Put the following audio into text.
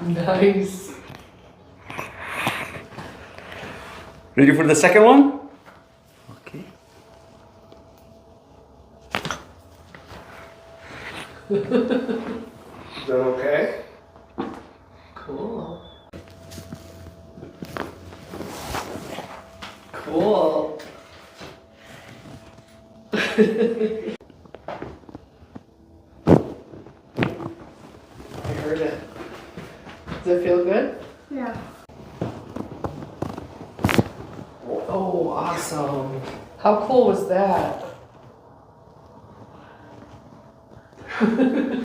Nice. Ready for the second one? Okay. Is that okay? Cool. Cool. I heard it. Does it feel good? Yeah. Oh, awesome. How cool was that?